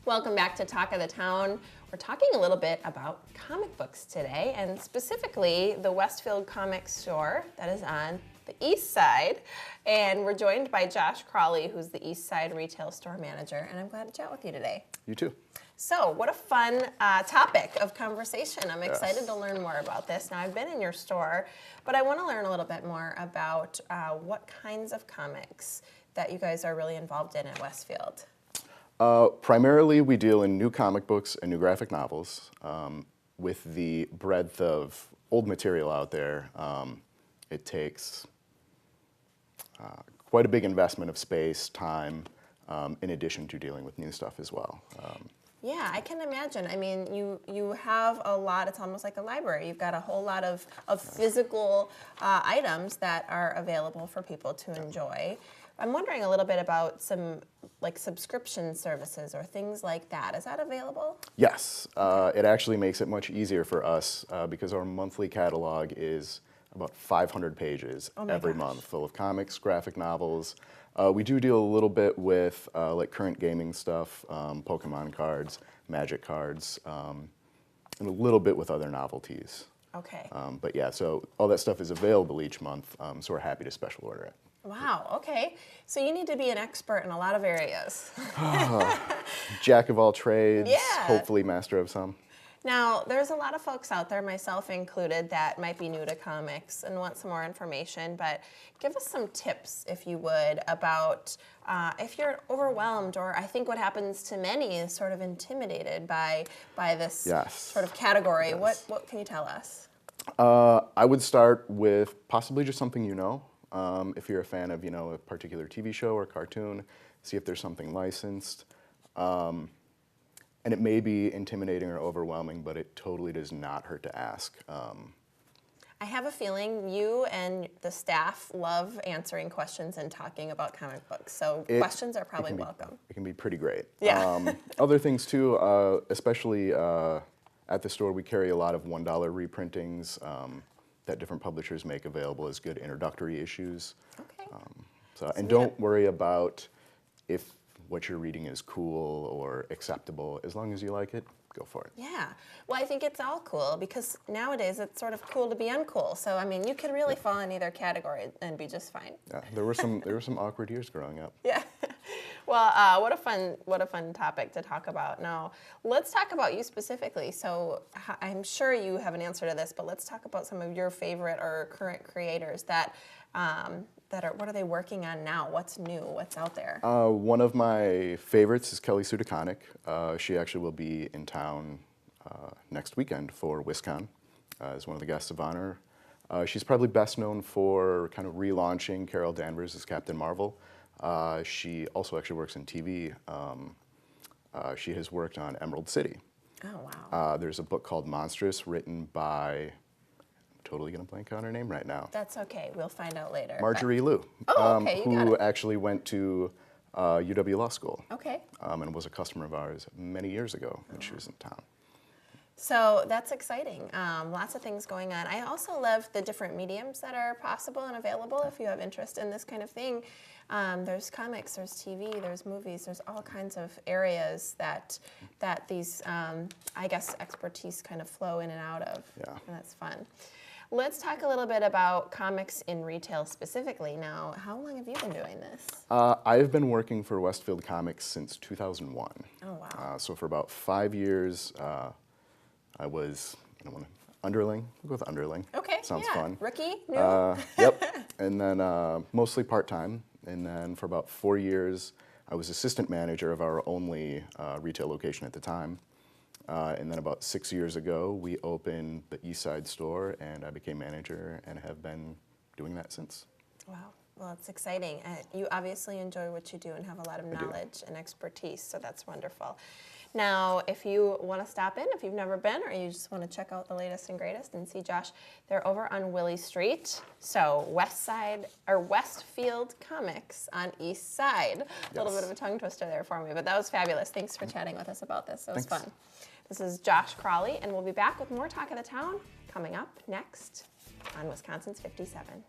Welcome back to Talk of the Town. We're talking a little bit about comic books today, and specifically the Westfield comic store that is on the East Side. And we're joined by Josh Crawley, who's the East Side retail store manager, and I'm glad to chat with you today. You too. So, what a fun topic of conversation. I'm excited to learn more about this. Now, I've been in your store, but I want to learn a little bit more about what kinds of comics that you guys are really involved in at Westfield. Primarily, we deal in new comic books and new graphic novels. With the breadth of old material out there, it takes quite a big investment of space, time, in addition to dealing with new stuff as well. Yeah, I can imagine. I mean, you have a lot, it's almost like a library. You've got a whole lot of physical items that are available for people to enjoy. I'm wondering a little bit about some like subscription services or things like that. Is that available? Yes, it actually makes it much easier for us because our monthly catalog is about 500 pages every month, full of comics, graphic novels. We do deal a little bit with like current gaming stuff, Pokemon cards, Magic cards, and a little bit with other novelties. Okay. But yeah, so all that stuff is available each month, so we're happy to special order it. Wow, okay. So you need to be an expert in a lot of areas. Jack of all trades, Yeah. hopefully master of some. Now, there's a lot of folks out there, myself included, that might be new to comics and want some more information, but give us some tips, if you would, about if you're overwhelmed, or I think what happens to many is sort of intimidated by this sort of category. Yes. What can you tell us? I would start with possibly just something you know. If you're a fan of, a particular TV show or cartoon, see if there's something licensed. And it may be intimidating or overwhelming, but it totally does not hurt to ask. I have a feeling you and the staff love answering questions and talking about comic books, so questions are probably welcome. It can be pretty great. Yeah. Other things too, especially at the store, we carry a lot of $1 reprintings that different publishers make available as good introductory issues. Okay. And don't worry about if what you're reading is cool or acceptable. As long as you like it, go for it. Yeah. Well, I think it's all cool because nowadays it's sort of cool to be uncool. So I mean, you could really fall in either category and be just fine. Yeah, there were some awkward years growing up. Yeah. Well, what a fun topic to talk about. Now, let's talk about you specifically. So I'm sure you have an answer to this, but let's talk about some of your favorite or current creators that what are they working on now? What's new? What's out there? One of my favorites is Kelly Sudaconic. She actually will be in town next weekend for WisCon as one of the guests of honor. She's probably best known for kind of relaunching Carol Danvers as Captain Marvel. She also actually works in TV. She has worked on Emerald City. Oh, wow. There's a book called Monstrous written by, totally gonna blank on her name right now. That's okay. We'll find out later. Marjorie Liu. Oh, okay. You got who it. actually went to UW Law School. Okay. And was a customer of ours many years ago when she was in town. So that's exciting. Lots of things going on. I also love the different mediums that are possible and available if you have interest in this kind of thing. There's comics, there's TV, there's movies, there's all kinds of areas that these, I guess, expertise kind of flow in and out of. Yeah. And that's fun. Let's talk a little bit about comics in retail specifically. Now, how long have you been doing this? I've been working for Westfield Comics since 2001. Oh, wow. So for about 5 years, I was underling. We'll go with underling. Okay, Sounds yeah. fun. Rookie? New? Yep. And then mostly part-time. And then for about 4 years, I was assistant manager of our only retail location at the time. And then about 6 years ago, we opened the East Side store, and I became manager and have been doing that since. Wow. Well, it's exciting. You obviously enjoy what you do and have a lot of knowledge and expertise, so that's wonderful. Now, if you want to stop in, if you've never been, or you just want to check out the latest and greatest and see Josh, they're over on Willie Street. So Westfield Comics on East Side. Yes. A little bit of a tongue twister there for me, but that was fabulous. Thanks for chatting with us about this. It was fun. This is Josh Crawley, and we'll be back with more Talk of the Town coming up next on Wisconsin's 57.